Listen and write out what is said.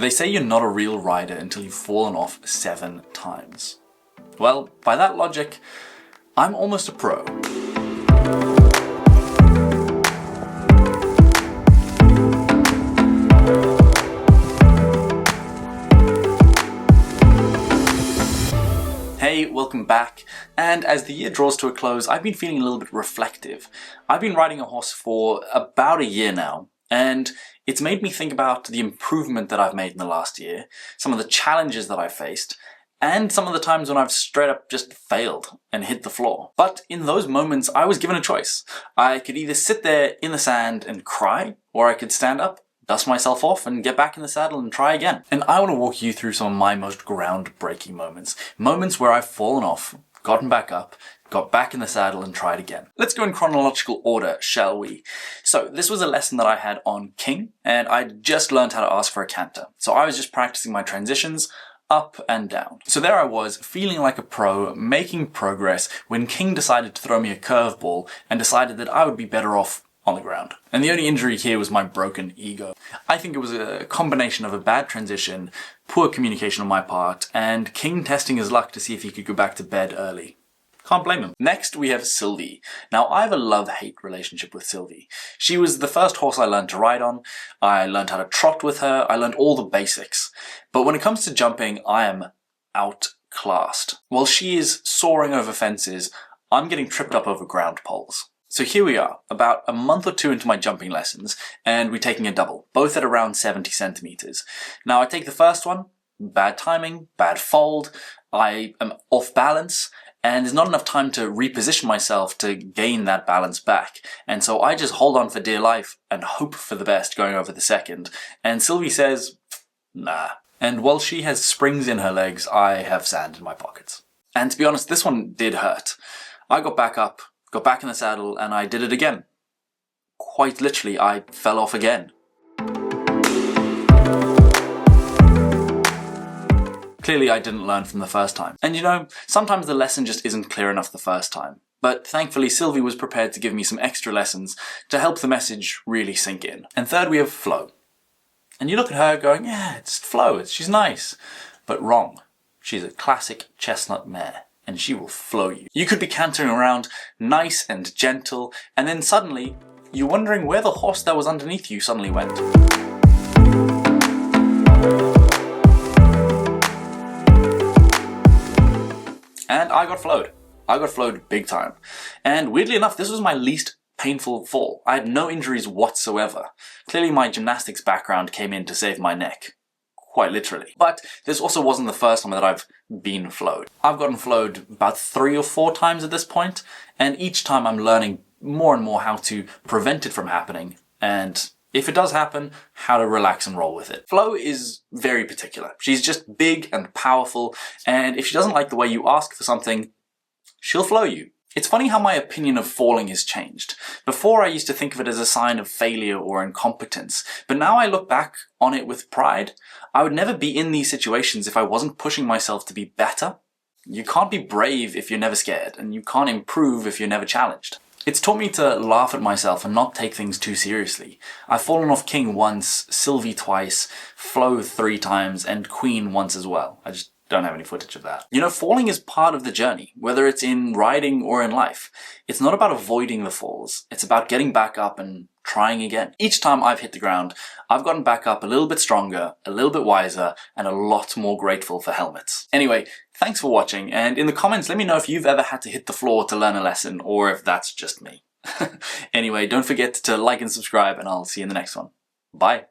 They say you're not a real rider until you've fallen off 7 times. Well, by that logic, I'm almost a pro. Hey, welcome back, and as the year draws to a close, I've been feeling a little bit reflective. I've been riding a horse for about a year now, and it's made me think about the improvement that I've made in the last year, some of the challenges that I've faced, and some of the times when I've straight up just failed and hit the floor. But in those moments, I was given a choice. I could either sit there in the sand and cry, or I could stand up, dust myself off, and get back in the saddle and try again. And I want to walk you through some of my most groundbreaking moments. Moments where I've fallen off, gotten back up, got back in the saddle and tried again. Let's go in chronological order, shall we? So this was a lesson that I had on King, and I just learned how to ask for a canter. So I was just practicing my transitions, up and down. So there I was, feeling like a pro, making progress, when King decided to throw me a curveball and decided that I would be better off on the ground. And the only injury here was my broken ego. I think it was a combination of a bad transition, poor communication on my part, and King testing his luck to see if he could go back to bed early. Can't blame him. Next we have Sylvie. Now I have a love-hate relationship with Sylvie. She was the first horse I learned to ride on, I learned how to trot with her, I learned all the basics. But when it comes to jumping, I am outclassed. While she is soaring over fences, I'm getting tripped up over ground poles. So here we are, about a month or two into my jumping lessons, and we're taking a double, both at around 70 centimeters. Now I take the first one, bad timing, bad fold, I am off balance, and there's not enough time to reposition myself to gain that balance back. And so I just hold on for dear life and hope for the best going over the second. And Sylvie says, nah. And while she has springs in her legs, I have sand in my pockets. And to be honest, this one did hurt. I got back up, got back in the saddle, and I did it again. Quite literally, I fell off again. Clearly I didn't learn from the first time. And you know, sometimes the lesson just isn't clear enough the first time. But thankfully Sylvie was prepared to give me some extra lessons to help the message really sink in. And third we have Flo. And you look at her going, yeah, it's Flo, she's nice. But wrong. She's a classic chestnut mare. And she will flow you. You could be cantering around, nice and gentle, and then suddenly, you're wondering where the horse that was underneath you suddenly went. And I got flowed. I got flowed big time. And weirdly enough, this was my least painful fall. I had no injuries whatsoever. Clearly my gymnastics background came in to save my neck. Quite literally. But this also wasn't the first time that I've been flowed. I've gotten flowed about 3 or 4 times at this point, and each time I'm learning more and more how to prevent it from happening, and if it does happen, how to relax and roll with it. Flo is very particular. She's just big and powerful, and if she doesn't like the way you ask for something, she'll flow you. It's funny how my opinion of falling has changed. Before I used to think of it as a sign of failure or incompetence, but now I look back on it with pride. I would never be in these situations if I wasn't pushing myself to be better. You can't be brave if you're never scared, and you can't improve if you're never challenged. It's taught me to laugh at myself and not take things too seriously. I've fallen off King once, Sylvie twice, Flo 3 times, and Queen once as well. I just don't have any footage of that. You know, falling is part of the journey, whether it's in riding or in life. It's not about avoiding the falls, it's about getting back up and trying again. Each time I've hit the ground, I've gotten back up a little bit stronger, a little bit wiser, and a lot more grateful for helmets. Anyway, thanks for watching, and in the comments let me know if you've ever had to hit the floor to learn a lesson, or if that's just me. Anyway, don't forget to like and subscribe, and I'll see you in the next one. Bye!